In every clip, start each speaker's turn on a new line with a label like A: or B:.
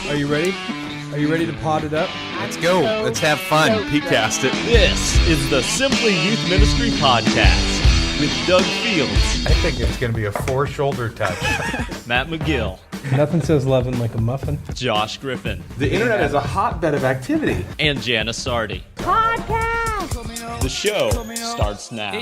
A: Are you ready? Are you ready to pot it up?
B: Let's go. Let's have fun. Peatcast it.
C: This is the Simply Youth Ministry Podcast with Doug Fields,
B: I think it's going to be a four-shoulder touch.
C: Matt McGill,
A: Nothing says loving like a muffin.
C: Josh Griffin,
B: The internet is a hotbed of activity.
C: and Jana Sarti.
D: Podcast!
C: The show starts now.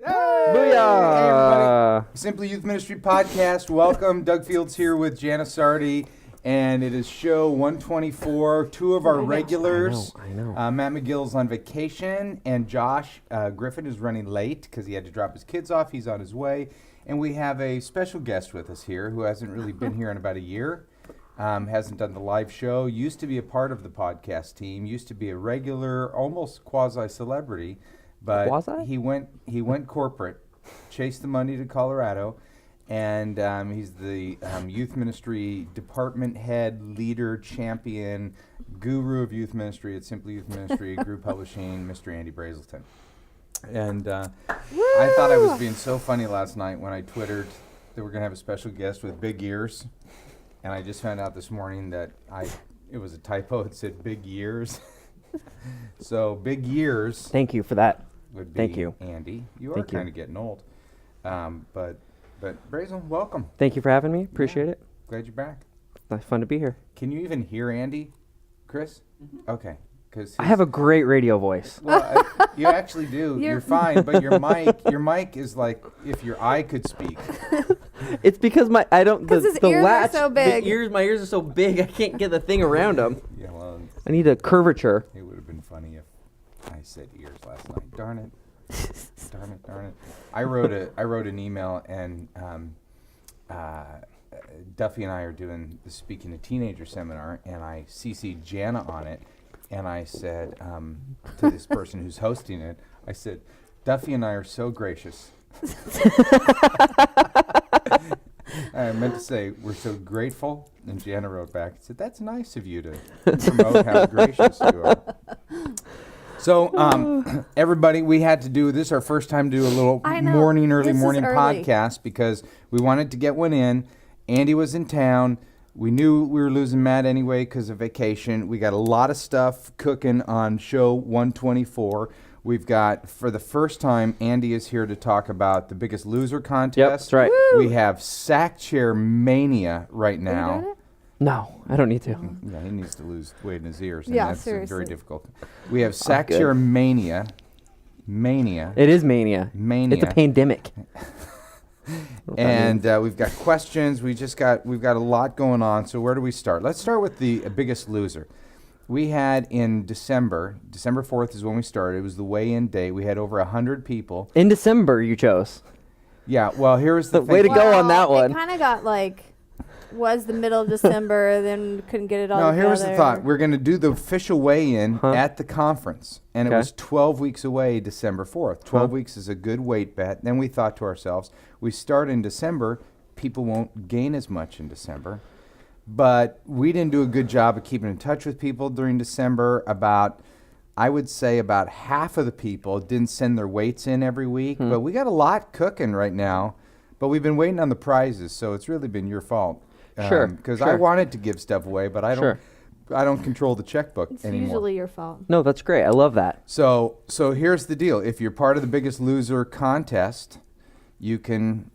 E: Booyah!
F: Hey, everybody. Simply Youth Ministry Podcast. Welcome. Doug Fields here with Jana Sarti, and it is show 124. Two of our regulars.
E: I know.
F: Matt McGill's on vacation, and Josh Griffin is running late because he had to drop his kids off. He's on his way. And we have a special guest with us here who hasn't really been here in about a year. Hasn't done the live show. Used to be a part of the podcast team. Used to be a regular, almost quasi-celebrity. But he went corporate, chased the money to Colorado, and he's the youth ministry department head, leader, champion, guru of youth ministry at Simply Youth Ministry, Group Publishing, Mr. Andy Brazelton. And I thought I was being so funny last night when I twittered that we're going to have a special guest with big ears, and I just found out this morning that it was a typo. It said big years. So big years.
E: Thank you for that.
F: Would be
E: Thank you.
F: Andy. You
E: Thank
F: are
E: you.
F: kind of getting old. But Brazel, welcome.
E: Thank you for having me. Appreciate it.
F: Glad you're back.
E: It's fun to be here.
F: Can you even hear Andy, Chris? Okay.
E: I have a great radio voice.
F: Well, you actually do. You're fine, but your mic is like if your eye could speak.
E: It's because my
D: his ears are so big.
E: My ears are so big. I can't get the thing around them.
F: Yeah, well,
E: I need a curvature.
F: it would have been funny if I said ears last night. Darn it. Darn it. I wrote an email, and Duffy and I are doing the Speaking to Teenager seminar, and I CC'd Jana on it, and I said to this person who's hosting it, I said, Duffy and I are so gracious. I meant to say, we're so grateful, and Jana wrote back and said, that's nice of you to promote how gracious you are. So, everybody, we had to do this our first time to do a little early morning podcast because we wanted to get one in. Andy was in town. We knew we were losing Matt anyway because of vacation. We got a lot of stuff cooking on show 124. We've got, for the first time, Andy is here to talk about the Biggest Loser contest.
E: Yep, that's right.
D: Woo!
F: We have sack chair mania right now.
E: No, I don't need to.
F: Yeah, he needs to lose weight in his ears. And
D: Yeah,
F: that's
D: seriously.
F: very difficult. We have sack
E: good.
F: chair mania. Mania.
E: It is mania.
F: Mania.
E: It's a pandemic.
F: And we've got questions. We've got a lot going on. So where do we start? Let's start with the Biggest Loser. We had in December 4th is when we started. It was the weigh-in day. We had over 100 people.
E: In December, you chose.
F: Yeah, well, here's the thing.
E: Way to go on that one.
D: It kind of got was the middle of December, then couldn't get it all
F: No,
D: together.
F: here's the thought. We're going to do the official weigh-in at the conference. And it
E: Okay.
F: was 12 weeks away, December 4th. 12 weeks is a good weight bet. Then we thought to ourselves, we start in December, people won't gain as much in December. But we didn't do a good job of keeping in touch with people during December. I would say about half of the people didn't send their weights in every week. But we got a lot cooking right now. But we've been waiting on the prizes, so it's really been your fault.
E: Sure.
F: Because I wanted to give stuff away, but I don't control the checkbook
D: It's
F: anymore.
D: usually your fault.
E: No, that's great. I love that.
F: So here's the deal. If you're part of the Biggest Loser contest, you can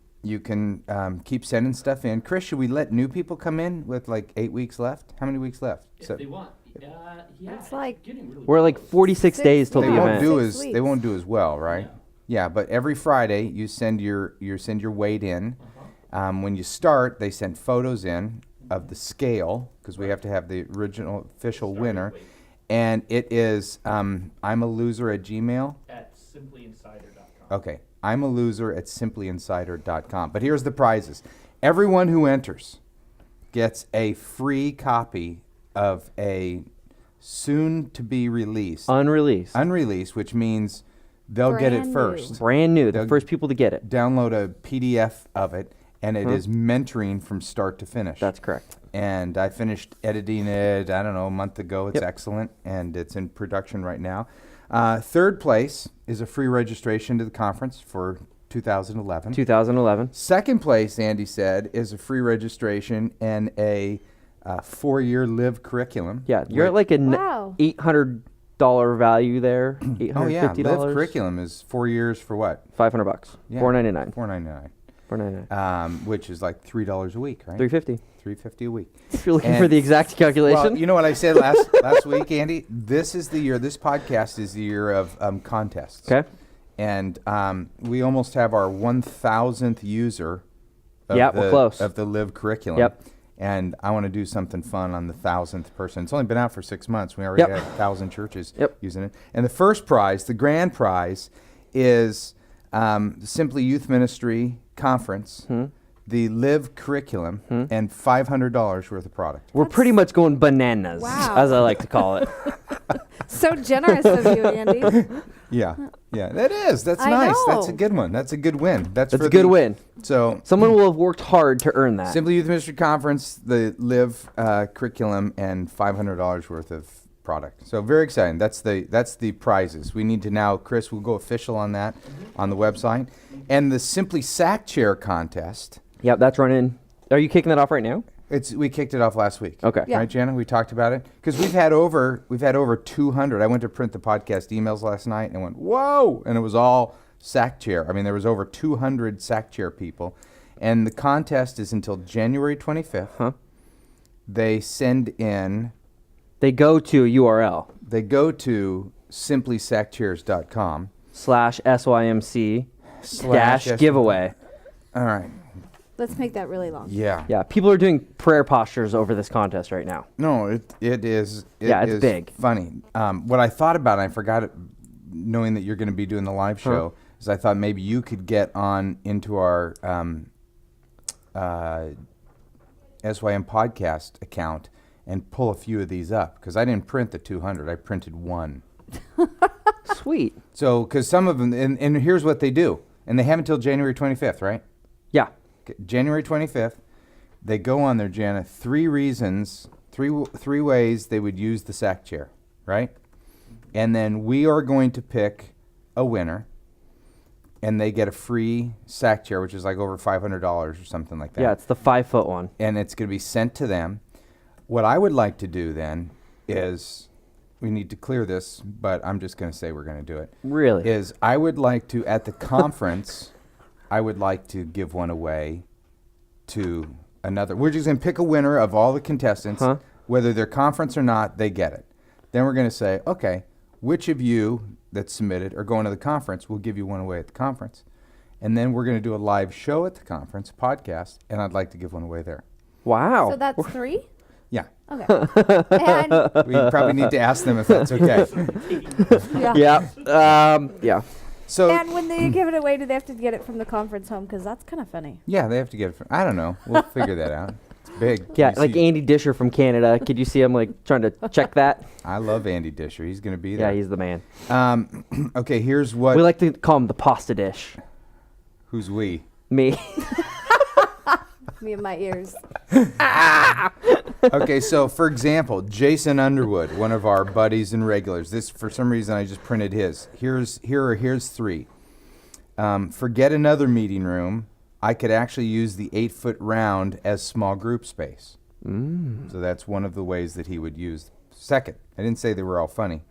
F: keep sending stuff in. Chris, should we let new people come in with 8 weeks left? How many weeks left?
G: If they want. Yeah,
D: It's like
G: getting really
E: We're 46 days till
F: they
E: the
F: won't
E: event.
F: do
D: 6
F: as
D: weeks.
F: they won't do as well, right? Yeah, but every Friday you send your weight in. When you start, they send photos in of the scale because we have to have the original official winner, and it is I'm a loser at Gmail.
G: at simplyinsider.com.
F: Okay, I'm a loser at simplyinsider.com. But here's the prizes. Everyone who enters gets a free copy of a soon-to-be released, unreleased, which means they'll get it
D: Brand new.
F: first.
E: Brand new. The
F: They'll
E: first people to get it.
F: Download a PDF of it, and it is mentoring from start to finish.
E: That's correct.
F: And I finished editing it, I don't know, a month ago. It's excellent, and it's in production right now. Third place is a free registration to the conference for 2011.
E: 2011.
F: Second place, Andy said, is a free registration and a 4-year live curriculum.
E: Yeah, you're at like a
D: Wow.
E: $800 value there. $850.
F: Oh yeah, live curriculum is 4 years for what?
E: $500.
F: Yeah.
E: $499.
F: $499.
E: $499.
F: Which is like $3 a week, right?
E: $350.
F: $350 a week.
E: If you're looking
F: And-
E: for the exact calculation.
F: Well, you know what I said last week, Andy? This is the year. This podcast is the year of contests.
E: Okay.
F: And we almost have our 1,000th user.
E: We're close.
F: Of the live curriculum.
E: Yep.
F: And I want to do something fun on the 1,000th person. It's only been out for 6 months. We already
E: Yep.
F: have 1,000 churches
E: Yep.
F: using it. And the first prize, the grand prize, is the Simply Youth Ministry Conference, the Live Curriculum, and $500 worth of product.
E: We're pretty much going bananas,
D: Wow.
E: as I like to call it.
D: So generous of you, Andy.
F: Yeah, that is. That's
D: I
F: nice. That's a
D: know.
F: good one. That's a good win. That's
E: That's
F: for
E: a good
F: the-
E: win.
F: So
E: Someone will have worked hard to earn that.
F: Simply Youth Ministry Conference, the Live Curriculum, and $500 worth of product. So very exciting. That's the prizes. We need to now, Chris, we'll go official on that on the website. And the Simply Sack Chair contest.
E: Yep, that's running. Are you kicking that off right now?
F: We kicked it off last week.
E: Okay.
D: Yeah.
F: Right, Jana? We talked about it because we've had over 200. I went to print the podcast emails last night and went, whoa! And it was all sack chair. I mean, there was over 200 sack chair people, and the contest is until January 25th.
E: Huh?
F: They send in.
E: They go to a URL
F: They go to simplysackchairs.com
E: /SYMC
F: /S-
E: dash giveaway.
F: All right.
D: Let's make that really long.
F: Yeah.
E: Yeah, people are doing prayer postures over this contest right now.
F: No, it is.
E: Yeah, it's
F: is
E: big.
F: Funny. What I thought about, and I forgot it, knowing that you're going to be doing the live show, is I thought maybe you could get on into our SYM podcast account and pull a few of these up because I didn't print the 200. I printed one.
E: Sweet.
F: So, because some of them, and here's what they do, and they have until January 25th, right?
E: Yeah.
F: Okay, January 25th, they go on there, Jana, three ways they would use the sack chair, right? And then we are going to pick a winner, and they get a free sack chair, which is like over $500 or something like that.
E: Yeah, it's the 5-foot one.
F: And it's going to be sent to them. What I would like to do then is, we need to clear this, but I'm just going to say we're going to do it.
E: Really?
F: Is I would like to, at the conference, I would like to give one away to another. We're just going to pick a winner of all the contestants.
E: Huh?
F: Whether they're conference or not, they get it. Then we're going to say, okay, which of you that submitted are going to the conference, we'll give you one away at the conference. And then we're going to do a live show at the conference, a podcast, and I'd like to give one away there.
E: Wow.
D: So that's 3?
F: Yeah.
D: Okay. And
F: We probably need to ask them if that's okay.
D: yeah.
E: Yeah.
F: So,
D: And when they give it away, do they have to get it from the conference home? Because that's kind of funny.
F: yeah, they have to get it from, I don't know. We'll figure that out. It's big.
E: Yeah,
F: You
E: like
F: see-
E: Andy Disher from Canada. Could you see him like trying to check that?
F: I love Andy Disher. He's going to be
E: Yeah,
F: there.
E: he's the man.
F: Okay, here's what.
E: We like to call him the pasta dish.
F: Who's we?
E: Me.
D: Me and my ears.
F: Okay, so for example, Jason Underwood, one of our buddies and regulars. This, for some reason, I just printed his. Here's 3. Forget another meeting room. I could actually use the 8-foot round as small group space. So that's one of the ways that he would use. Second, I didn't say they were all funny.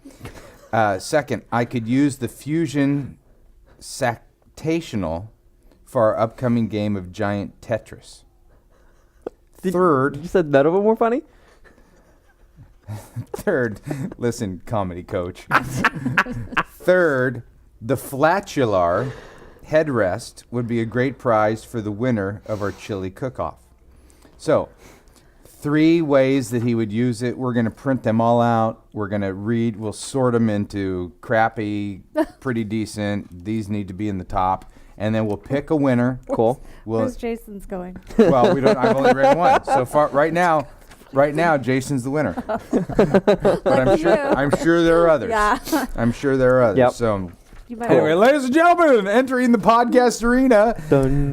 F: Second, I could use the Fusion Sactational for our upcoming game of Giant Tetris. Third,
E: You said none of them were funny?
F: listen, comedy coach. Third, the flatular headrest would be a great prize for the winner of our chili cook-off. So, 3 ways that he would use it. We're going to print them all out. We're going to read. We'll sort them into crappy, pretty decent. These need to be in the top. And then we'll pick a winner.
E: Cool.
F: We'll,
D: Where's Jason's going?
F: well, we don't. I've only read one so far. Right now, Jason's the winner. But
D: Lucky you.
F: I'm sure there are others.
D: Yeah.
F: I'm sure there are others.
E: Yep.
F: So
D: You might
F: anyway, ladies and gentlemen, entering the podcast arena,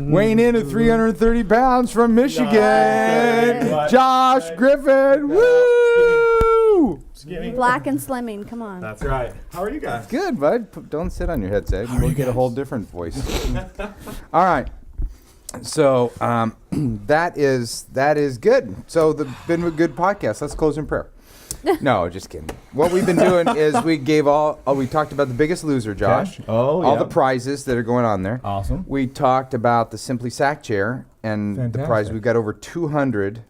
F: weighing in at 330 pounds from Michigan,
G: Nice.
F: Josh Griffin. Woo!
H: Skinny.
D: Black and slimming. Come on.
H: That's right. How are you guys?
F: Good, bud. Don't sit on your headset. We'll get a whole different voice. All right. So that is good. So been a good podcast. Let's close in prayer. No, just kidding. What we've been doing is we talked about the Biggest Loser, Josh.
H: Okay. Oh,
F: all
H: yeah.
F: the prizes that are going on there.
H: Awesome.
F: We talked about the Simply Sack chair and the prize.
H: Fantastic.
F: We've got over 200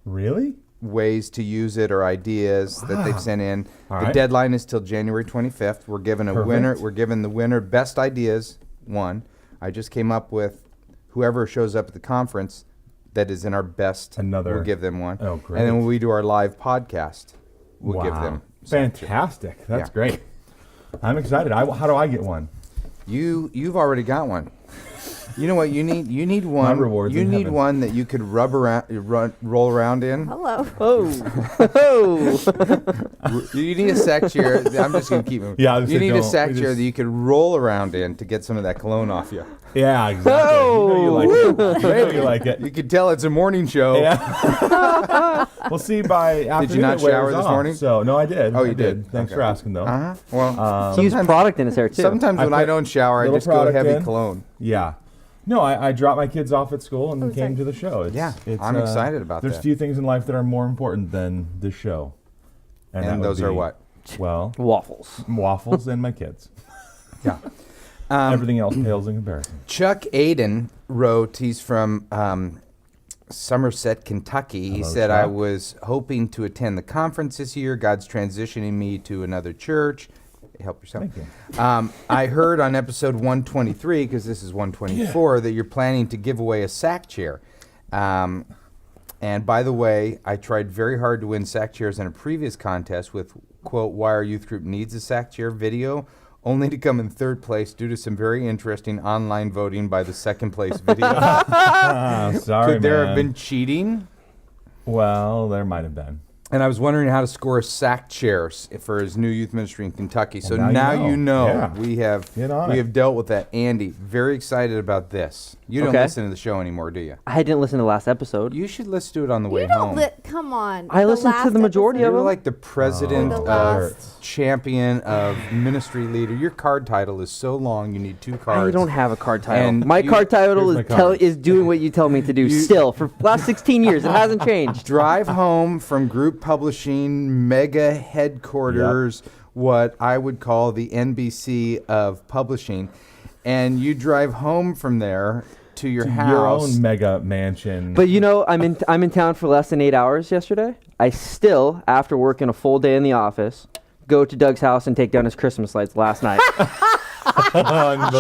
H: Really?
F: ways to use it or ideas that they've sent in.
H: All
F: The
H: right.
F: deadline is till January 25th. We're giving a
H: Perfect.
F: winner. We're giving the winner best ideas one. I just came up with whoever shows up at the conference that is in our best.
H: Another.
F: We'll give them one.
H: Oh, great.
F: And then when we do our live podcast, we'll
H: wow.
F: give them.
H: Fantastic. That's
F: Yeah.
H: great. I'm excited. How do I get one?
F: You've already got one. You know what you need? You need one.
H: My reward's
F: You
H: in
F: need
H: heaven.
F: one that you could roll around in.
D: Hello.
F: You need a sack chair. I'm just gonna keep moving.
H: Yeah, I was
F: you
H: gonna
F: need a
H: say,
F: sack
H: we
F: chair
H: just-
F: that you could roll around in to get some of that cologne off you.
H: Yeah, exactly. You know you like it. You know you like it.
F: You could tell it's a morning show.
H: Yeah. We'll see by afternoon.
F: Did you not
H: it wears
F: shower this
H: off.
F: morning?
H: So no, I did.
F: Oh, you
H: I
F: did?
H: Thanks
F: Okay.
H: for asking, though.
F: Uh huh. Well,
E: He used product in his hair too.
F: sometimes
H: I
F: when I
H: put
F: don't shower, I
H: little
F: just go
H: product
F: heavy
H: in.
F: cologne.
H: Yeah. No, I dropped my kids off at school and
D: Oh,
H: came
D: sorry.
H: to the show.
F: I'm excited about
H: there's
F: that.
H: few things in life that are more important than this show. that
F: And
H: would
F: those are
H: be,
F: what?
H: Well,
E: Waffles.
H: waffles and my kids.
F: Yeah.
H: Everything else pales in comparison.
F: Chuck Aiden wrote, he's from Somerset, Kentucky. He
H: Hello,
F: said, I
H: Chuck.
F: was hoping to attend the conference this year. God's transitioning me to another church. Help yourself.
H: Thank you.
F: I heard on episode 123, because this is 124, that you're planning to give away a sack chair. And by the way, I tried very hard to win sack chairs in a previous contest with, quote, Why Our Youth Group Needs a Sack Chair video, only to come in third place due to some very interesting online voting by the second place video.
H: Sorry,
F: Could there
H: man.
F: have been cheating?
H: Well, there might have been.
F: And I was wondering how to score sack chairs for his new youth ministry in Kentucky. So
H: Well,
F: now
H: now
F: you know.
H: Yeah.
F: We have
H: Get on
F: we
H: it.
F: have dealt with that. Andy, very excited about this. You don't
E: Okay.
F: listen to the show anymore, do you?
E: I didn't listen to the last episode.
F: You should listen to it on the way
D: You don't
F: home.
D: come on.
E: I listened to
D: last
E: the majority
D: episode.
E: of
F: You're
E: them.
F: like the president
D: The
F: of
D: last.
F: champion of ministry leader. Your card title is so long you need 2 cards.
E: I don't have a card title.
F: And
E: My
F: you-
E: card title
H: Here's
E: is
H: my card.
E: is doing what you tell me to do. Still, for last 16 years, it hasn't changed.
F: Drive home from Group Publishing mega headquarters, what I would call the NBC of publishing, and you drive home from there to your house.
H: Your own mega mansion.
E: But you know, I'm in town for less than 8 hours yesterday. I still, after working a full day in the office, go to Doug's house and take down his Christmas lights last night,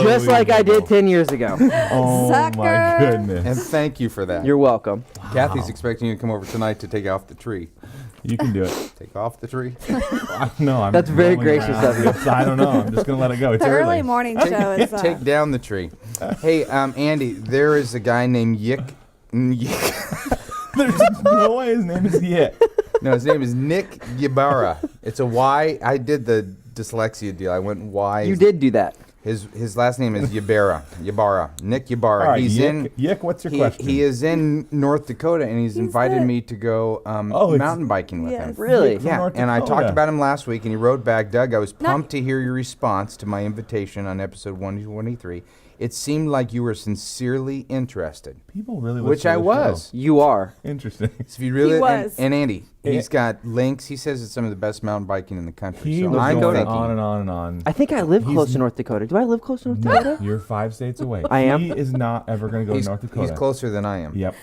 E: just like I did 10 years ago.
H: Oh my
D: Sucker.
H: goodness.
F: And thank you for that.
E: You're welcome.
F: Kathy's expecting you to come over tonight to take off the tree.
H: You can do it.
F: Take off the tree.
H: No, I'm
E: That's very
H: rolling
E: gracious
H: around.
E: of you.
H: It's- I don't know. I'm just gonna let it go. It's
D: The
H: early.
D: early morning show is
F: Take down the tree. Hey, Andy, there is a guy named Yick.
H: There's no way his name is Yit.
F: No, his name is Nick Ybarra. It's a Y. I did the dyslexia deal. I went Y.
E: You did do that.
F: His last name is Ybarra. Nick Ybarra.
H: All right,
F: He's in.
H: Yick, what's your question?
F: He is in North Dakota, and he's invited
D: the-
F: me to go
H: it's-
F: mountain biking with him.
D: Yes.
E: Really?
H: From
F: Yeah,
H: North
F: and I talked
H: Dakota.
F: about him last week, and he wrote back, Doug, I was
D: No.
F: pumped to hear your response to my invitation on episode 123. It seemed like you were sincerely interested,
H: People really listen
F: which
H: to
F: I
H: the
F: was.
E: You are.
H: show. Interesting.
F: So if you really,
D: was.
F: And Andy, he's
H: Yeah.
F: got links. He says it's some of the best mountain biking in the country.
H: He
F: so
H: was
F: I'm
H: going
F: thinking,
H: on and on and on.
E: I think I live
H: He's
E: close to
H: n-
E: North Dakota. Do I live close to North
H: No,
E: Dakota?
H: you're 5 states away.
E: I am?
H: He is not ever going to go
F: he's,
H: to North Dakota.
F: he's closer than I am.
H: Yep.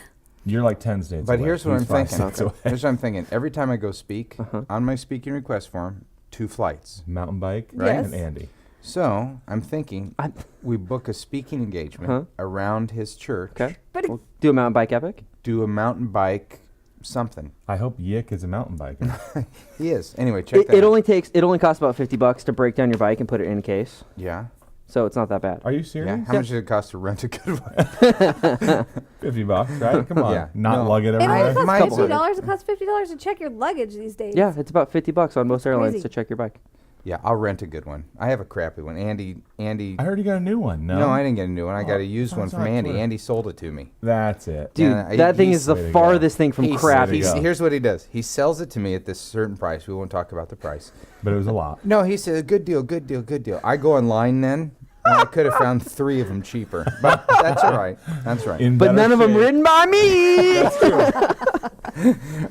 H: You're like 10 states
F: But
H: away.
F: here's what
H: He's
F: I'm
H: 5
F: thinking.
H: states away.
F: Here's what I'm thinking. Every time I go speak,
E: Uh-huh.
F: on my speaking request form, 2 flights.
H: Mountain bike,
D: Right.
H: and Andy.
F: So I'm thinking
E: I'm-
F: we book a speaking engagement
E: Huh?
F: around his church.
E: Okay.
D: But
E: We'll do a mountain bike epic.
F: Do a mountain bike something.
H: I hope Yick is a mountain biker.
F: He is. Anyway, check that
E: It
F: out.
E: only costs about $50 to break down your bike and put it in a case.
F: Yeah.
E: So it's not that bad.
H: Are you
F: Yeah.
H: serious?
F: How much does it cost to rent a good one?
H: $50, right? Come on.
F: Yeah.
H: Not
F: No.
H: lug it
D: it only
H: everywhere.
D: costs
F: Might-
D: $50. It costs $50 to check your luggage these days.
E: Yeah, it's about $50 on most airlines
D: Crazy.
E: to check your bike.
F: Yeah, I'll rent a good one. I have a crappy one. Andy.
H: I heard you got a new one. No,
F: No, I didn't get a new one. I got a used one
H: that's
F: from
H: on
F: Andy.
H: Twitter.
F: Andy sold it to me.
H: That's it.
E: Dude,
F: Yeah,
E: that thing
F: he's-
E: is the
H: way to go.
E: farthest thing from crappy.
F: Here's what he does. He sells it to me at this certain price. We won't talk about the price.
H: But it was a lot.
F: No, he said, good deal, good deal, good deal. I go online then, and I could have found 3 of them cheaper. But that's all right. That's right.
H: In
E: But
H: better
E: none of them
H: shape.
E: written by me.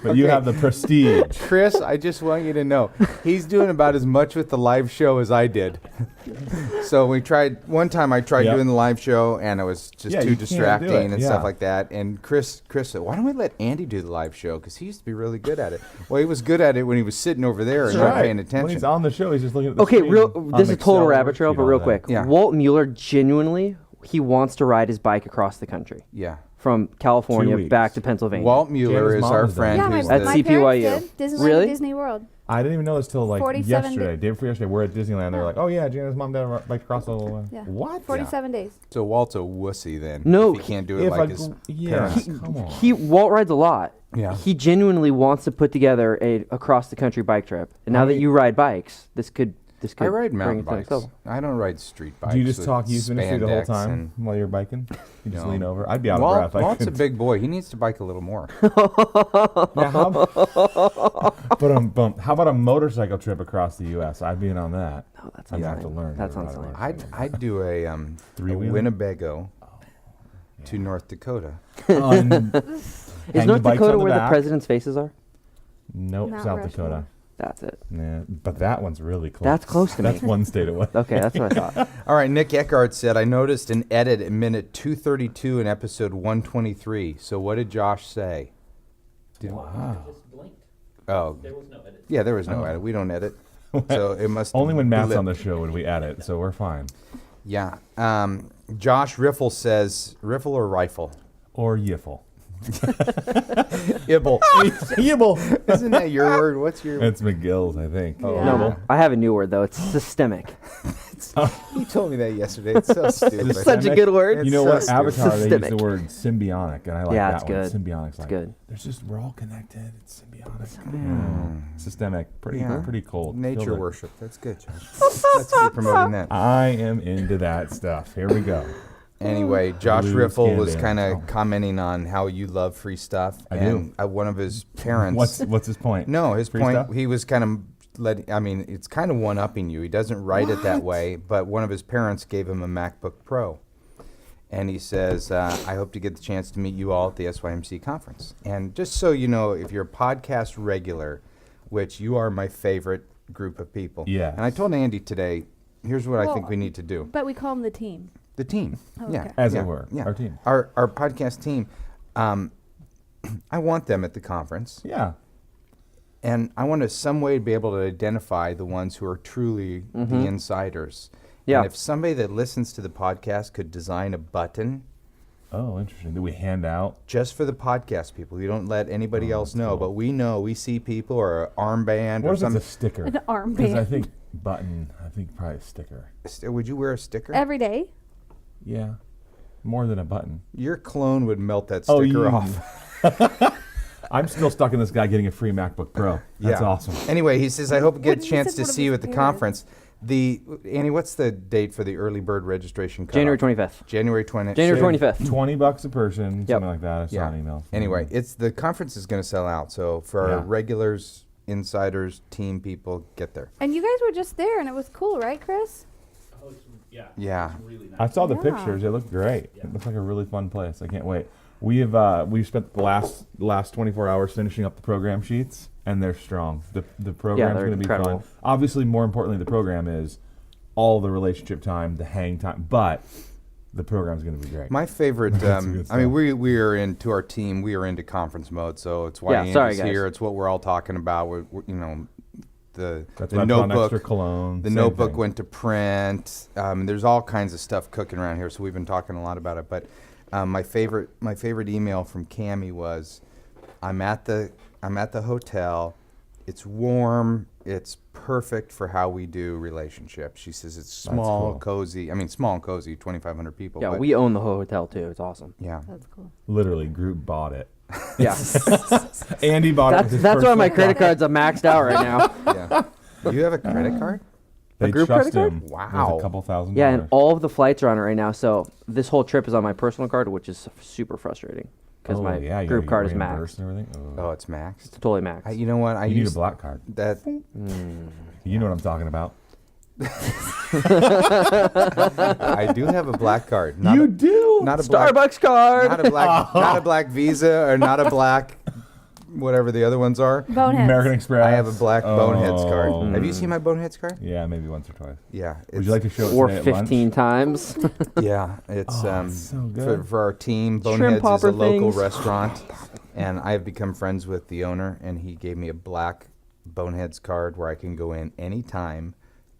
H: But you have the prestige.
F: Chris, I just want you to know, he's doing about as much with the live show as I did. So one time I tried
H: Yep.
F: doing the live show, and it was just
H: Yeah,
F: too
H: you can't do
F: distracting
H: it,
F: and
H: yeah.
F: stuff like that. And Chris said, why don't we let Andy do the live show? Because he used to be really good at it. Well, he was good at it when he was sitting over there and not paying
H: When
F: attention.
H: he's on the show, he's just looking at the
E: Okay,
H: screen on
E: this is a total
H: Excel
E: rabbit trail,
H: worksheet
E: but
H: all
E: real
H: day.
E: quick.
F: Yeah.
E: Walt Mueller genuinely, he wants to ride his bike across the country
F: Yeah.
E: from California
H: weeks.
E: back to Pennsylvania.
F: Walt Mueller
H: Jana's
F: is
H: mom
F: our
H: has done
F: friend
H: it.
D: Yeah, my,
F: who's
E: At
F: the...
D: my
E: CPYU.
D: parents did. Disneyland
E: Really?
D: and Disney World.
H: I didn't even know this till like
D: 47
H: yesterday. Day before yesterday, we're at Disneyland. They were like, "Oh yeah, Jana's mom did a bike across the whole way."
D: Yeah.
H: What?
D: 47 days.
F: So Walt's a wussy then.
E: No,
F: if he can't do it
H: If
F: like
H: I
F: his
H: gr- yeah,
F: parents.
H: come on.
E: Walt rides a lot.
F: Yeah.
E: He genuinely wants to put together a across the country bike trip. And now that you ride bikes, this could
F: I ride
E: bring
F: mountain
E: it to the next
F: bikes.
E: level.
F: I don't ride street bikes.
H: Do you just
F: with
H: talk youth ministry the whole
F: spandex
H: time
F: and-
H: while you're biking? You just
F: No.
H: lean over. I'd be out
F: Walt,
H: of breath. I
F: Walt's a
H: couldn't-
F: big boy. He needs to bike a little more.
H: Now, how about a motorcycle trip across the U.S.? I'd be in on that.
E: Oh, that
H: I'd
E: sounds
H: have to
E: lame.
H: learn.
E: That
H: how to
E: sounds
H: ride a
E: lame.
H: motorcycle.
F: I'd do a
H: Three-wheeler?
F: Winnebago to North Dakota.
E: Is North Dakota where the president's faces are?
H: Nope,
D: Mount
H: South
D: Rushmore.
H: Dakota.
E: That's it.
H: Yeah, but that one's really close.
E: That's close to me.
H: That's one state away.
E: Okay, that's what I thought.
F: All right, Nick Eckhart said, I noticed an edit at minute 232 in episode 123. So what did Josh say?
H: Wow.
G: Just blinked.
F: Oh,
G: There was no edit.
F: yeah, there was no edit. We don't edit. So it must
H: Only when Matt's
F: blip.
H: on the show would we edit, so we're fine.
F: Yeah. Josh Riffle says, Riffle or Rifle?
H: Or yiffle.
F: Ibble.
H: Yibble.
F: Isn't that your word? What's your...
H: It's McGill's, I think.
F: Oh,
D: Yeah.
E: No, I have a new word though. It's systemic.
F: He told me that yesterday. It's so stupid.
E: Such a good word.
H: You know
F: so
H: what?
F: stupid.
H: Avatar, they use
E: Systemic.
H: the word symbiotic, and I like
E: Yeah,
H: that
E: it's
H: one.
E: good.
H: Symbiotic's
E: It's
H: like,
E: good.
H: there's just, we're all connected. It's symbiotic.
F: Mm.
H: Systemic. Pretty,
F: Yeah.
H: pretty cold.
F: Nature
H: Feel it.
F: worship. That's good, Josh. Let's keep promoting that.
H: I am into that stuff. Here we go.
F: Anyway, Josh
H: Blues
F: Riffle
H: can
F: was
H: dance.
F: kind of
H: Oh.
F: commenting on how you love free stuff.
H: I
F: and one of his parents...
H: What's his point?
F: No, his
H: Free
F: point,
H: stuff?
F: he was kind of it's kind of one-upping you. He doesn't write it that way, but one of his parents gave him a MacBook Pro. And he says, I hope to get the chance to meet you all at the SYMC conference. And just so you know, if you're a podcast regular, which you are my favorite group of people.
H: Yes.
F: And I told Andy today, here's what I
D: Well,
F: think we need to do.
D: But we call them the team.
F: The team.
D: Oh,
F: Yeah.
D: okay.
H: As
F: yeah,
H: it were.
F: Yeah.
H: Our team.
F: Our podcast team. I want them at the conference.
H: Yeah.
F: And I want to some way to be able to identify the ones who are truly the insiders.
E: Yeah.
F: And if somebody that listens to the podcast could design a button
H: Oh, interesting. Do we hand out?
F: just for the podcast people, you don't let anybody else
H: that's
F: know,
H: cool.
F: but we know, we see people or an armband
H: What
F: or
H: if it's a
F: something.
H: sticker?
D: An armband.
H: Because I think button, I think probably a sticker.
F: Would you wear a sticker?
D: Every day.
H: Yeah. More than a button.
F: Your clone would melt that
H: Oh,
F: sticker
H: you-
F: off.
H: I'm still stuck in this guy getting a free MacBook Pro. That's
F: Yeah.
H: awesome.
F: Anyway, he says, I hope to get a
D: What- he
F: chance
D: said
F: to
D: one of
F: see you
D: his
F: at the
D: parents.
F: conference. Annie, what's the date for the early bird registration cutoff?
E: January 25th.
F: January 20th.
E: January 25th.
H: $20 a person,
E: Yep.
H: something like that. I saw
F: Yeah.
H: an email.
F: Anyway, the conference is going to sell out. So for our
H: Yeah.
F: regulars, insiders, team people, get there.
D: And you guys were just there, and it was cool, right, Chris?
G: Oh, it's, yeah.
F: Yeah.
G: It's really nice.
H: I saw the
D: Yeah.
H: pictures. It looked great.
G: Yeah.
H: It looks like a really fun place. I can't wait. We've spent the last 24 hours finishing up the program sheets, and they're strong. The program's
E: they're
H: going to be
E: incredible.
H: fun. Obviously, more importantly, the program is all the relationship time, the hang time, but the program's going to be great.
F: My favorite,
H: That's good
F: I mean,
H: stuff.
F: we are into our team. We are into conference mode, so it's why
E: Yeah,
F: Andy's
E: sorry, guys.
F: here. It's what we're all talking about. The
H: That's
F: the
H: why I put on
F: notebook.
H: extra cologne.
F: The
H: same
F: notebook
H: thing.
F: went to print. There's all kinds of stuff cooking around here, so we've been talking a lot about it. But my favorite email from Cammie was, I'm at the hotel. It's warm. It's perfect for how we do relationships. She says it's small,
H: cool.
F: cozy. I mean, small and cozy, 2,500 people.
E: Yeah,
F: but
E: we own the whole hotel too. It's awesome.
F: yeah.
D: That's cool.
H: Literally, group bought it.
E: Yeah.
H: Andy bought it. with his
E: That's why my
H: personal
E: credit cards are maxed out right now.
F: Yeah. You have a credit card?
H: They
E: group
H: trust
E: credit card?
H: him.
F: Wow.
H: With a couple $1,000.
E: Yeah, and all of the flights are on it right now. So this whole trip is on my personal card, which is super frustrating because my
H: you
E: group
H: gotta
E: card
H: get
E: is
H: reimbursed
E: maxed.
H: and everything.
F: Oh, it's maxed.
E: It's totally maxed.
F: You know what? I
H: You need a
F: used
H: black card.
F: that.
H: You know what I'm talking about.
F: I do have a black card. Not
H: You
F: a,
H: do.
F: Not a black,
E: Starbucks card.
F: not a black, not a black Visa or not a black, whatever the other ones are.
D: Boneheads.
H: American Express.
F: I have a black Boneheads
H: Oh.
F: card. Have you seen my Boneheads card?
H: Yeah, maybe once or twice.
F: Yeah.
H: Would you like to show it
E: Or
H: today at lunch?
E: 15 times.
F: Yeah, it's
H: it's so good.
F: for our team.
E: Shrimp
F: Boneheads is
E: popper
F: a local
E: things.
F: restaurant, and I've become friends with the owner, and he gave me a black Boneheads card where I can go in anytime.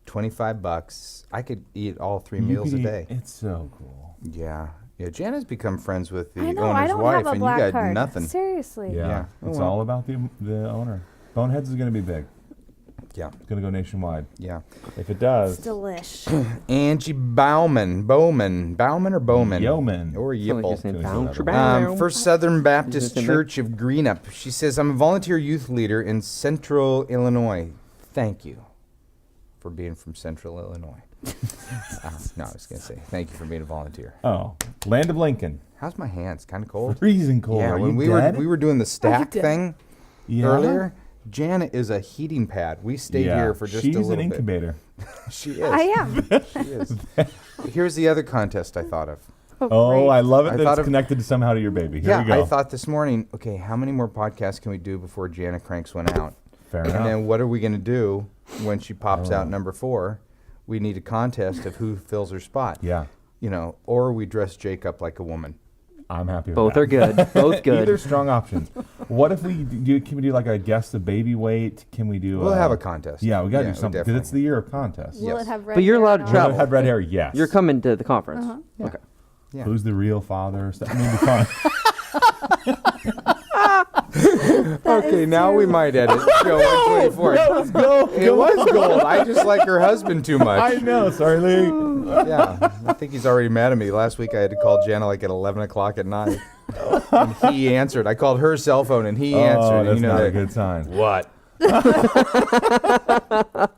F: $25. I could eat all 3 meals a day.
H: It's so cool.
F: Yeah. Yeah, Jana's become friends with the
D: I know. I
F: owner's
D: don't
F: wife,
D: have a
F: and
D: black
F: you got
D: card.
F: nothing.
D: Seriously.
H: Yeah.
F: Yeah.
H: It's
F: Oh, well.
H: all about the owner. Boneheads is going to be big.
F: Yeah,
H: It's going to go nationwide.
F: yeah.
H: If it does.
D: It's delish.
F: Angie Bowman or Bowman?
H: Yeoman.
F: Or
E: Sound like you're
F: Yipple.
E: saying
H: Sounds like
E: bounce, bounce.
F: First Southern Baptist
E: Is this
F: Church of Greenup. She says, I'm a volunteer youth leader in Central Illinois. Thank you for being from Central Illinois. No, I was going to say, thank you for being a volunteer.
H: Oh, Land of Lincoln.
F: How's my hands? Kind of cold?
H: Freezing cold.
F: Yeah,
H: Are
F: when
H: you
F: we
H: dead?
F: were doing the stack
D: dead?
F: thing
H: Yeah.
F: earlier, Jana is a heating pad. We stayed here for just
H: She's
F: a little
H: an
F: bit.
H: incubator.
F: She is.
D: I am.
F: She is. Here's the other contest I thought of.
H: Oh, I love it
F: I
H: that
F: thought
H: it's
F: of-
H: connected somehow to your baby. Here
F: Yeah,
H: we go.
F: I thought this morning, okay, how many more podcasts can we do before Jana cranks one out?
H: Fair
F: And
H: enough.
F: then what are we going to do when she pops
H: Oh.
F: out number 4? We need a contest of who fills her spot.
H: Yeah,
F: You know, or we dress Jake up like a woman.
H: I'm happy with
E: Both
H: that.
E: are good. Both good.
H: Either strong options. What if we do? Can we do like a guess the baby weight? Can we do?
F: We'll have a contest.
H: Yeah, we got to
F: Yeah,
H: do something because
F: definitely.
H: it's the year of contests.
D: Will
F: Yes.
D: it have red
E: But you're
D: hair
E: allowed
D: and
E: to
D: all?
H: Will
E: travel.
H: it have red hair? Yes.
E: You're coming to the conference.
F: Yeah.
E: Okay.
F: Yeah.
H: Who's the real father? Stuff. I mean, it'd be fun.
F: Okay, now we might edit show 124.
H: Let's go.
F: It was gold. I just like her husband too much.
H: I know. Sorry, Lee.
F: Yeah, I think he's already mad at me. Last week I had to call Jana like at 11 o'clock at night. And he answered. I called her cell phone and he answered.
H: Oh,
F: And
H: that's
F: you know
H: not a
F: that-
H: good sign.
F: What?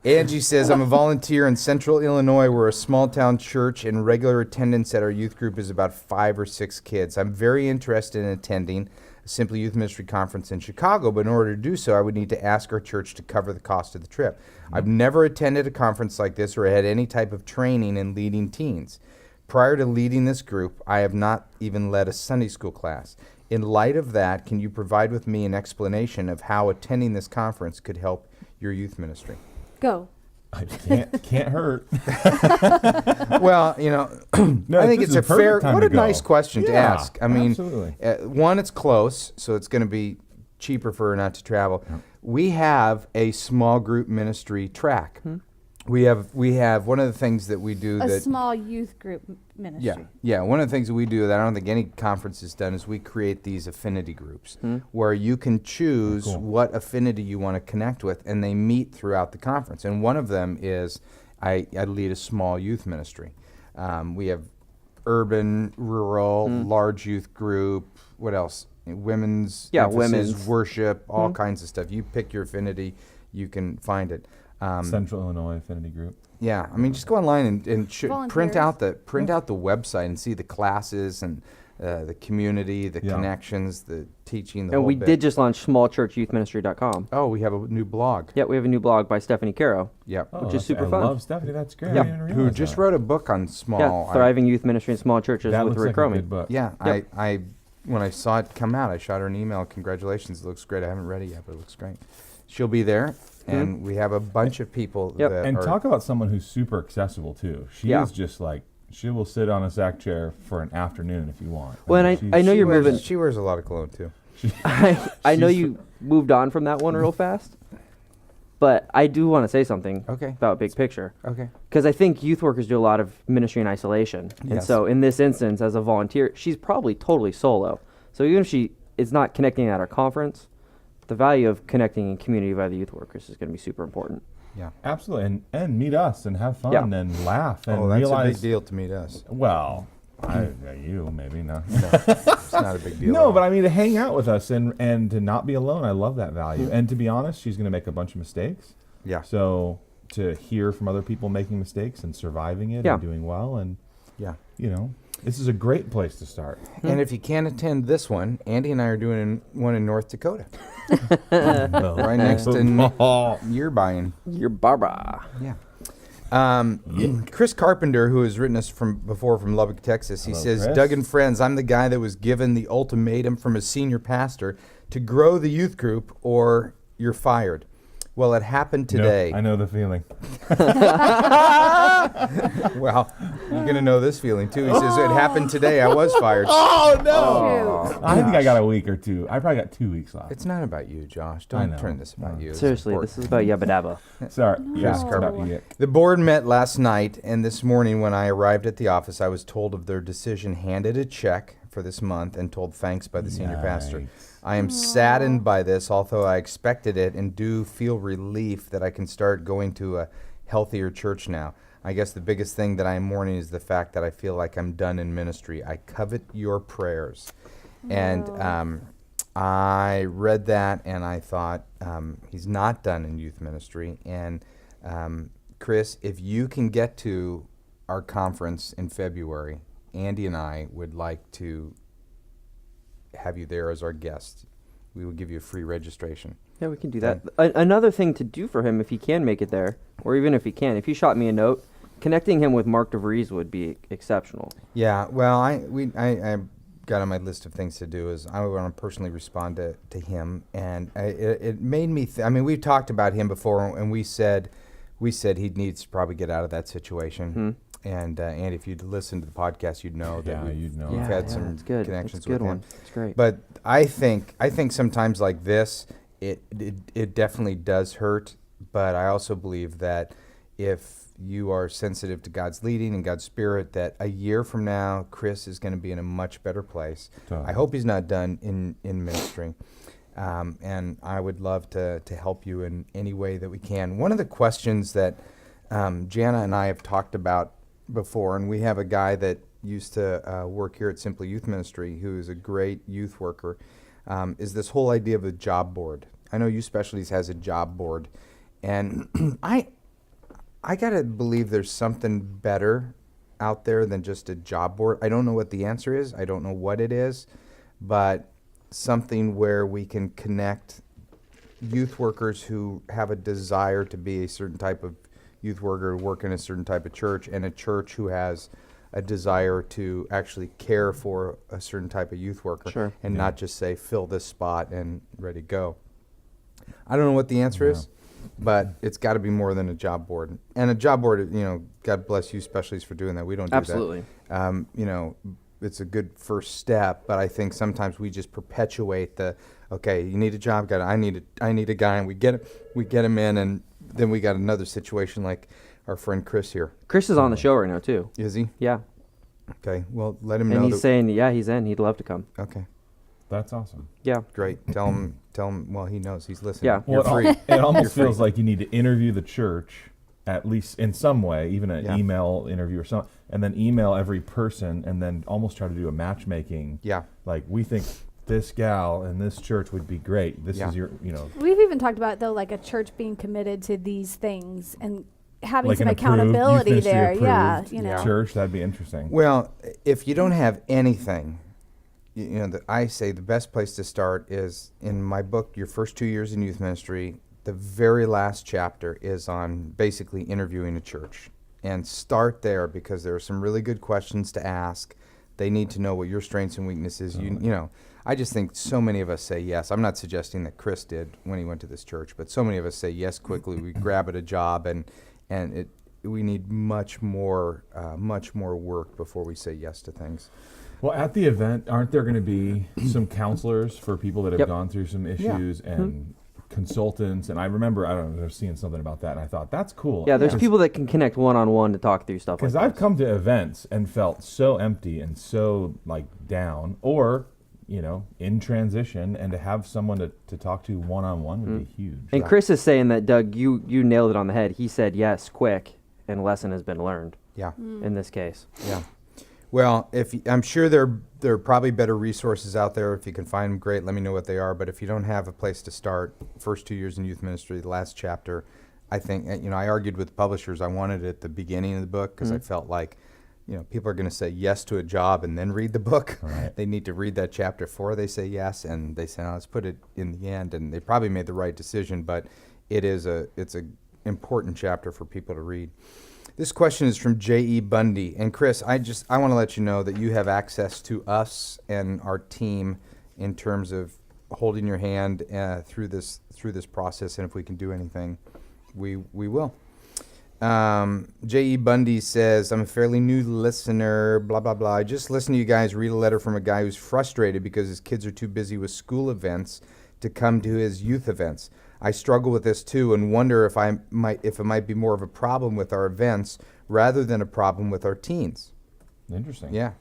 F: Angie says, I'm a volunteer in Central Illinois. We're a small town church, and regular attendance at our youth group is about 5 or 6 kids. I'm very interested in attending a Simply Youth Ministry conference in Chicago, but in order to do so, I would need to ask our church to cover the cost of the trip. I've never attended a conference like this or had any type of training in leading teens. Prior to leading this group, I have not even led a Sunday school class. In light of that, can you provide with me an explanation of how attending this conference could help your youth ministry?
D: Go.
H: I can't hurt.
F: Well, you know,
H: No,
F: I think
H: this
F: it's
H: is
F: a
H: a perfect
F: fair,
H: time
F: what
H: to
F: a nice
H: go.
F: question to
H: Yeah,
F: ask. I mean,
H: absolutely.
F: one, it's close, so it's going to be cheaper for her not to travel. We have a small group ministry track. We have one of the things that we do
D: A
F: that
D: small youth group ministry.
F: Yeah. One of the things that we do that I don't think any conference has done is we create these affinity groups where you can choose
H: Cool.
F: what affinity you want to connect with, and they meet throughout the conference. And one of them is I lead a small youth ministry. We have urban, rural, large youth group. What else? Women's emphasis,
E: women's.
F: worship, all kinds of stuff. You pick your affinity, you can find it.
H: Central Illinois Affinity Group.
F: Yeah, I mean, just go online and print
D: Volunteers.
F: out the website and see the classes and the community, the
H: Yeah.
F: connections, the teaching. The
E: And
F: whole
E: we
F: bit.
E: did just launch smallchurchyouthministry.com.
F: Oh, we have a new blog.
E: Yeah, we have a new blog by Stephanie Caro.
F: Yep.
H: Oh,
E: Which is
H: that's-
E: super
H: I
E: fun.
H: love Stephanie. That's great.
E: Yeah.
H: I didn't
F: Who
H: realize
F: just
H: that.
F: wrote a book on small.
E: Yeah, Thriving Youth Ministry in Small Churches
H: That
E: with
H: looks
E: Rick
H: like a
E: Romey.
H: good book.
F: Yeah,
E: Yep.
F: I when I saw it come out, I shot her an email. Congratulations, it looks great. I haven't read it yet, but it looks great. She'll be there, and we have a bunch of people
E: Yep.
F: that
H: And
F: are.
H: talk about someone who's super accessible too. She
E: Yeah.
H: is just like she will sit on a sack chair for an afternoon if you want.
E: Well, and
H: she's-
E: I know
F: she
E: you're
F: wears,
E: moving.
F: She wears a lot of cologne too.
E: I know
H: She's
E: you moved on from that one real fast, but I do want to say something
F: Okay.
E: about big picture.
F: Okay.
E: Because I think youth workers do a lot of ministry in isolation. And
F: Yes.
E: so in this instance, as a volunteer, she's probably totally solo. So even if she is not connecting at our conference, the value of connecting in community via the youth workers is going to be super important.
F: Yeah.
H: absolutely and meet us and have fun
E: Yeah.
H: and laugh and
F: Oh, that's
H: realize.
F: a big deal to meet us.
H: Well, you maybe not.
F: It's not a big deal. at
H: No,
F: all.
H: but I mean to hang out with us and to not be alone. I love that value. And to be honest, she's going to make a bunch of mistakes.
F: Yeah.
H: So to hear from other people making mistakes and surviving it
E: Yeah.
H: and doing well. And,
F: Yeah.
H: This is a great place to start.
F: And if you can't attend this one, Andy and I are doing one in North Dakota, right next to your buying.
E: You're Barbara.
F: Yeah. Chris Carpenter, who has written us from Lubbock, Texas, he
H: Hello,
F: says,
H: Chris.
F: Doug and friends, I'm the guy that was given the ultimatum from a senior pastor to grow the youth group or you're fired. Well, it happened today.
H: I know the feeling.
F: Well, you're going to know this feeling, too. He says, it happened today. I was fired.
H: Oh, no.
D: Shoot.
H: I think I got a week or two. I probably got 2 weeks left.
F: It's not about you, Josh.
H: I
F: Don't
H: know.
F: turn this about you. It's
E: Seriously,
F: important.
E: this is about Yabba Dabba.
H: Sorry.
F: Yes,
H: it's
F: Carpenter.
H: about you.
F: The board met last night, and this morning when I arrived at the office, I was told of their decision, handed a check for this month, and told thanks by the senior pastor.
H: Yikes.
F: I am saddened by this, although I expected it, and do feel relief that I can start going to a healthier church now. I guess the biggest thing that I am mourning is the fact that I feel like I'm done in ministry. I covet your prayers. And I read that, and I thought, he's not done in youth ministry. And Chris, if you can get to our conference in February, Andy and I would like to have you there as our guest. We will give you a free registration.
E: Yeah, we can do that. Another thing to do for him, if he can make it there, or even if he can, if he shot me a note, connecting him with Mark DeVries would be exceptional.
F: Yeah, well, I got on my list of things to do is I want to personally respond to him, and it made me. We've talked about him before, and we said he needs to probably get out of that situation. And Andy, if you'd listened to the podcast, you'd know that
H: you'd know.
F: we've had some
E: it's good.
F: connections
E: It's a good
F: with
E: one.
F: him.
E: It's great.
F: But I think sometimes like this, it definitely does hurt. But I also believe that if you are sensitive to God's leading and God's Spirit, that a year from now, Chris is going to be in a much better place.
H: Totally.
F: I hope he's not done in ministry. And I would love to help you in any way that we can. One of the questions that Jana and I have talked about before, and we have a guy that used to work here at Simply Youth Ministry who is a great youth worker, is this whole idea of a job board. I know Youth Specialties has a job board, and I gotta believe there's something better out there than just a job board. I don't know what the answer is. I don't know what it is, but something where we can connect youth workers who have a desire to be a certain type of youth worker, work in a certain type of church, and a church who has a desire to actually care for a certain type of youth worker.
E: Sure.
F: And not just say, fill this spot and ready to go. I don't know what the answer is, but it's got to be more than a job board. And a job board, God bless you specialists for doing that. We don't do
E: Absolutely.
F: that. It's a good first step, but I think sometimes we just perpetuate okay, you need a job, I need a guy, and we get him in, and then we got another situation like our friend Chris here.
E: Chris is on the show right now, too.
F: Is he?
E: Yeah.
F: Okay, well, let him
E: And
F: know.
E: he's saying, yeah, he's in. He'd love to come.
F: Okay,
H: That's awesome.
E: Yeah.
F: great. Tell him, well, he knows, he's listening.
E: Yeah.
F: You're
H: Well,
F: free.
H: it almost
F: You're free.
H: feels like you need to interview the church, at least in some way, even an
F: Yeah.
H: email interview or something, and then email every person, and then almost try to do a matchmaking.
F: Yeah.
H: Like, we think this gal in this church would be great. This
F: Yeah.
H: is your,
D: We've even talked about, though, like a church being committed to these things and having
H: like
D: some
H: an approved,
D: accountability
H: youth ministry
D: there. Yeah,
H: approved church. That'd be interesting.
F: Well, if you don't have anything, I say the best place to start is in my book, Your First 2 Years in Youth Ministry. The very last chapter is on basically interviewing a church. And start there because there are some really good questions to ask. They need to know what your strengths and weaknesses. I just think so many of us say yes. I'm not suggesting that Chris did when he went to this church, but so many of us say yes quickly. We grab at a job, and we need much more work before we say yes to things.
H: Well, at the event, aren't there going to be some counselors for people that have
E: Yep.
H: gone through some issues and consultants? And I remember, I don't know, I was seeing something about that, and I thought, that's cool.
E: Yeah, there's people that can connect one-on-one to talk through stuff like
H: Because
E: that.
H: I've come to events and felt so empty and so, down, or, in transition, and to have someone to talk to one-on-one would be huge.
E: And Chris is saying that, Doug, you nailed it on the head. He said yes quick, and lesson has been learned
F: Yeah.
E: in this case.
F: Yeah. Well, I'm sure there are probably better resources out there. If you can find them, great. Let me know what they are. But if you don't have a place to start, First 2 Years in Youth Ministry, the last chapter, I think, I argued with publishers. I wanted it at the beginning of the book because I felt like, people are going to say yes to a job and then read the book.
H: Right.
F: They need to read that chapter before they say yes, and they say, no, let's put it in the end. And they probably made the right decision, but it's a important chapter for people to read. This question is from J.E. Bundy. And Chris, I want to let you know that you have access to us and our team in terms of holding your hand through this process, and if we can do anything, we will. J.E. Bundy says, I'm a fairly new listener, blah, blah, blah. I just listened to you guys read a letter from a guy who's frustrated because his kids are too busy with school events to come to his youth events. I struggle with this too and wonder if it might be more of a problem with our events rather than a problem with our teens.
H: Interesting.
F: Yeah.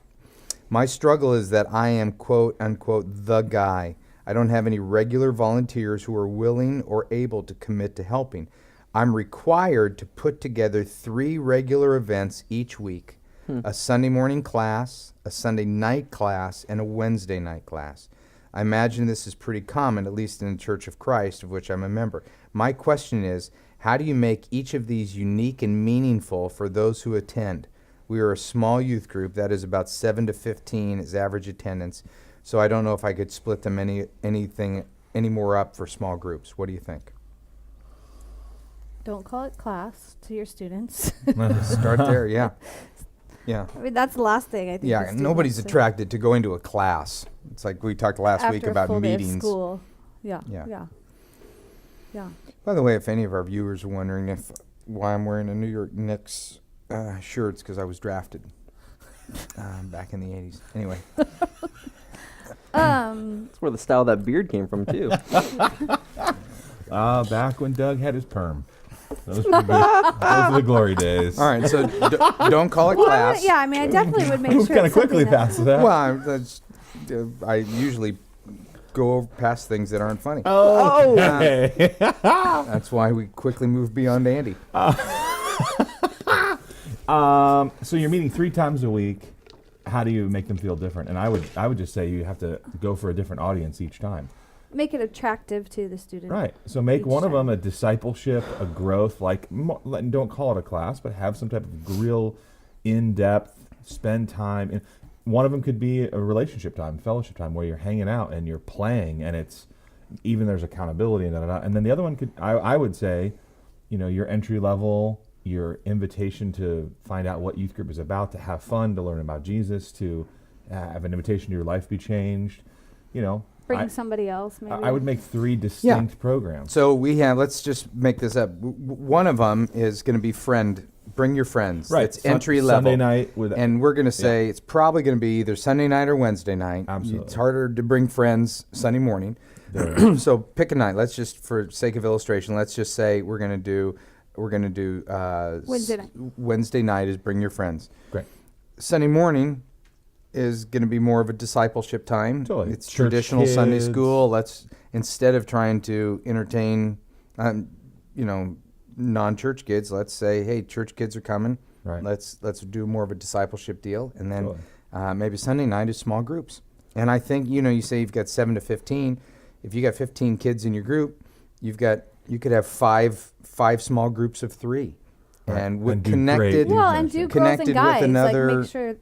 F: My struggle is that I am, quote, unquote, the guy. I don't have any regular volunteers who are willing or able to commit to helping. I'm required to put together 3 regular events each week, a Sunday morning class, a Sunday night class, and a Wednesday night class. I imagine this is pretty common, at least in the Church of Christ, of which I'm a member. My question is, how do you make each of these unique and meaningful for those who attend? We are a small youth group, that is about 7 to 15 is average attendance, so I don't know if I could split them any more up for small groups. What do you think?
D: Don't call it class to your students.
F: Start there, yeah. Yeah.
D: I mean, that's the last thing I think.
F: Yeah, nobody's attracted to going to a class. It's like we talked last week
D: after
F: about
D: a full
F: meetings.
D: Day of school. Yeah.
F: Yeah.
D: Yeah. Yeah.
F: By the way, if any of our viewers are wondering why I'm wearing a New York Knicks shirt, it's because I was drafted back in the 80s. Anyway.
E: That's where the style of that beard came from, too.
H: Back when Doug had his perm. Those were the glory days.
F: All right, so don't call it class.
D: Yeah, I mean, I definitely would make sure.
H: Kind of quickly past that.
F: Well, I usually go past things that aren't funny.
H: Oh, okay.
F: That's why we quickly move beyond Andy.
H: So you're meeting 3 times a week. How do you make them feel different? And I would just say you have to go for a different audience each time.
D: Make it attractive to the student.
H: Right. So make
D: each
H: one of
D: time.
H: them a discipleship, a growth, don't call it a class, but have some type of real in-depth, spend time. And one of them could be a relationship time, fellowship time, where you're hanging out and you're playing, and there's accountability and da-da-da. And then the other one I would say, your entry level, your invitation to find out what youth group is about, to have fun, to learn about Jesus, to have an invitation to your life be changed,
D: Bring somebody else, maybe.
H: I would make 3 distinct programs.
F: So let's just make this up. One of them is going to be bring your friends.
H: Right.
F: It's entry level.
H: Sunday night.
F: And we're going to say it's probably going to be either Sunday night or Wednesday night.
H: Absolutely.
F: It's harder to bring friends Sunday morning. So pick a night. Let's just, for sake of illustration, let's just say we're going to do
D: Wednesday night.
F: Wednesday night is bring your friends.
H: Great.
F: Sunday morning is going to be more of a discipleship time.
H: Totally.
F: It's
H: Church
F: traditional Sunday
H: kids.
F: school. Let's, instead of trying to entertain, non-church kids, let's say, hey, church kids are coming.
H: Right.
F: Let's do more of a discipleship deal. And then
H: Totally.
F: maybe Sunday night is small groups. And I think, you say you've got 7 to 15. If you got 15 kids in your group, you could have five small groups of 3.
H: Right.
F: And with
H: And do
F: connected.
H: great
D: Well, and do girls
F: connected
D: and guys.
F: with another.
D: Like, make sure,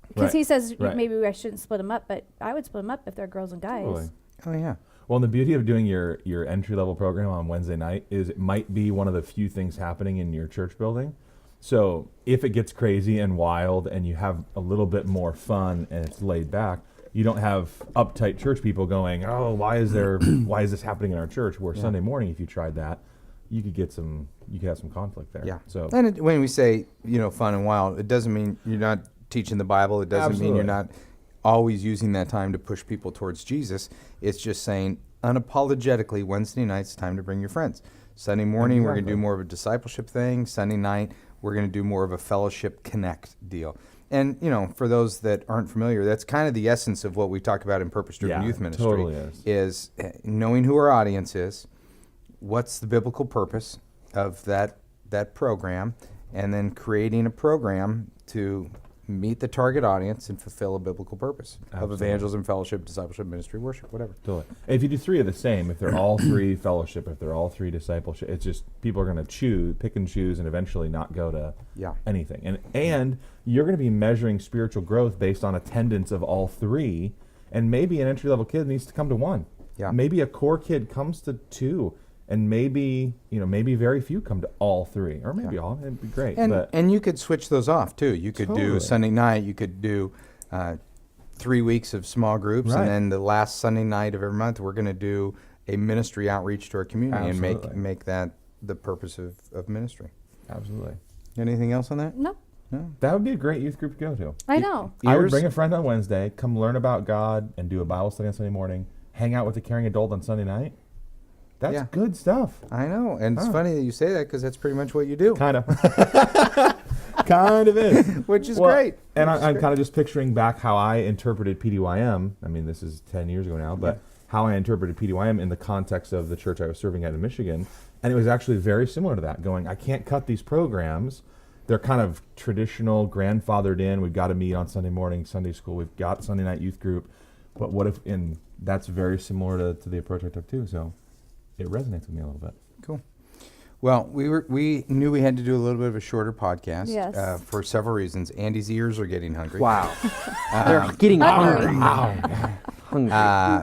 D: because
H: Right.
D: he says
H: Right.
D: maybe I shouldn't split them up, but I would split them up if they're girls and guys.
H: Totally.
F: Oh, yeah.
H: Well, and the beauty of doing your entry-level program on Wednesday night is it might be one of the few things happening in your church building. So if it gets crazy and wild and you have a little bit more fun and it's laid back, you don't have uptight church people going, oh, why is this happening in our church? Where Sunday morning, if you tried that, you could have some conflict there.
F: Yeah.
H: So
F: And when we say, fun and wild, it doesn't mean you're not teaching the Bible. It doesn't mean you're
H: Absolutely.
F: not always using that time to push people towards Jesus. It's just saying unapologetically, Wednesday night's time to bring your friends. Sunday morning, we're going to do more of a discipleship thing. Sunday night, we're going to do more of a fellowship connect deal. And, for those that aren't familiar, that's kind of the essence of what we talk about in purpose-driven youth ministry.
H: Totally
F: is knowing who our audience is, what's the biblical purpose of that program, and then creating a program to meet the target audience and fulfill a biblical purpose of
H: Absolutely.
F: evangelism, fellowship, discipleship, ministry, worship, whatever.
H: Totally. And if you do 3 of the same, if they're all 3 fellowship, if they're all 3 discipleship, it's just people are going to pick and choose, and eventually not go to anything. And you're going to be measuring spiritual growth based on attendance of all 3. And maybe an entry level kid needs to come to 1.
F: Yeah.
H: Maybe a core kid comes to 2. And maybe very few come to all 3, or maybe all. It'd be great.
F: And you could switch those off too. You could do Sunday night. You could do 3 weeks of small groups, and then the last Sunday night of every month, we're going to do a ministry outreach to our community and make that the purpose of ministry.
H: Absolutely.
F: Anything else on that?
D: No.
H: That would be a great youth group to go to.
D: I know.
H: I would bring a friend on Wednesday, come learn about God, and do a Bible study on Sunday morning. Hang out with a caring adult on Sunday night. That's good stuff.
F: I know, and it's funny that you say that because that's pretty much what you do.
H: Kind of. Kind of is.
F: Which is great.
H: And I'm kind of just picturing back how I interpreted PDYM. I mean, this is 10 years ago now, but how I interpreted PDYM in the context of the church I was serving at in Michigan. And it was actually very similar to that, going, I can't cut these programs. They're kind of traditional, grandfathered in. We've got to meet on Sunday morning, Sunday school. We've got Sunday night youth group. But what if, and that's very similar to the approach I took too. So it resonates with me a little bit.
F: Cool. Well, we knew we had to do a little bit of a shorter podcast.
D: Yes.
F: For several reasons. Andy's ears are getting hungry.
E: Wow. They're getting hungry.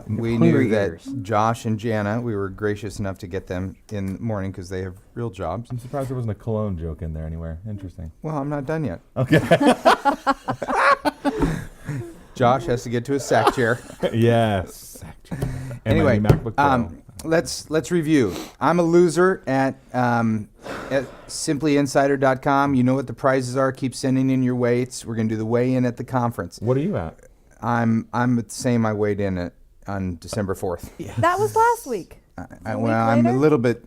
F: We knew that Josh and Jana, we were gracious enough to get them in the morning because they have real jobs.
H: I'm surprised there wasn't a cologne joke in there anywhere. Interesting.
F: Well, I'm not done yet.
H: Okay.
F: Josh has to get to his sack chair.
H: Yes. And
F: Anyway,
H: my new MacBook Pro.
F: let's review. I'm a loser at simplyinsider.com. You know what the prizes are. Keep sending in your weights. We're going to do the weigh-in at the conference.
H: What are you at?
F: I'm the same I weighed in on December 4th.
D: That was last week.
F: I'm a little bit.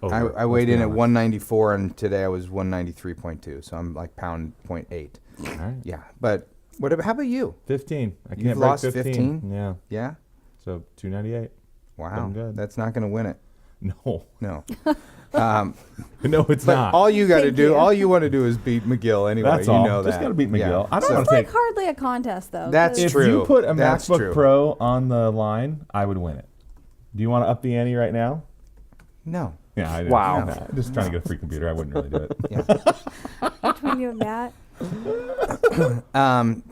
H: Over.
F: I weighed in at 194, and today I was 193.2, so I'm like pound 0.8.
H: All right.
F: Yeah, but whatever. How about you?
H: 15. I can't
F: You've
H: break
F: lost 15?
H: Yeah.
F: Yeah.
H: So 298.
F: Wow.
H: Doing good.
F: That's not going to win it.
H: No.
F: No.
H: No, it's
F: But
H: not.
F: all you got to
D: Thank
F: do,
D: you.
F: all you want to do is beat McGill anyway.
H: That's
F: you
H: all.
F: know
H: Just
F: that.
H: got to beat McGill. I don't
D: So
H: want
D: it's
H: to
D: like
H: take.
D: hardly a contest, though.
F: That's
D: 'cause
H: If
F: true.
H: you put a
F: That's
H: MacBook
F: true.
H: Pro on the line, I would win it. Do you want to up the ante right now?
F: No.
H: Yeah, I
E: Wow.
H: No, just trying to get a free computer. I wouldn't really do it.
F: Yeah.
D: Between you and Matt.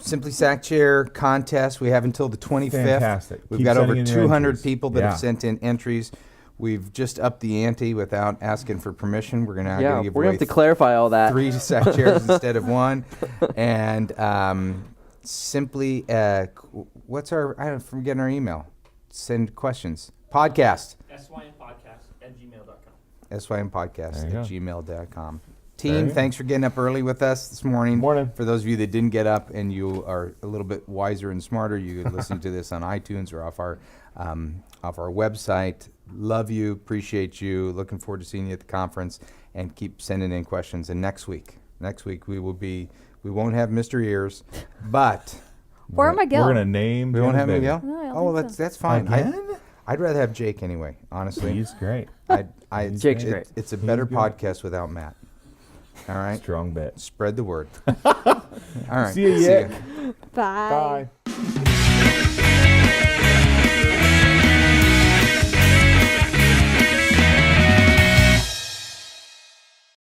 F: Simply Sack Chair contest. We have until the 25th.
H: Fantastic.
F: We've
H: Keep
F: got over
H: sending in your
F: 200
H: entries.
F: people that
H: Yeah.
F: have sent in entries. We've just upped the ante without asking for permission. We're now
E: Yeah,
F: going to give
E: we're going
F: away
E: to have to clarify all that.
F: 3 sack chairs instead of 1. And simply, what's our? I'm forgetting our email. Send questions. Podcast.
G: sympodcast@gmail.com.
F: sympodcast
H: There you
F: at
H: go.
F: gmail.com.
H: There
F: Team,
H: you
F: thanks for getting up early with us this morning.
H: Morning.
F: For those of you that didn't get up and you are a little bit wiser and smarter, you could listen to this on iTunes or off our website. Love you, appreciate you. Looking forward to seeing you at the conference, and keep sending in questions. And next week we won't have Mr. Ears, but
D: Or Miguel.
H: We're going to name.
F: we won't
H: Jana's
F: have
H: baby.
F: Miguel.
D: No, I don't
F: Oh,
D: think
F: that's fine.
H: Again?
F: I'd rather have Jake anyway. Honestly,
H: He's great.
E: Jake's great.
F: It's a better
H: good.
F: podcast without Matt. All right,
H: Strong bit.
F: spread the word. All right,
H: See you, Yick.
D: Bye.
H: Bye.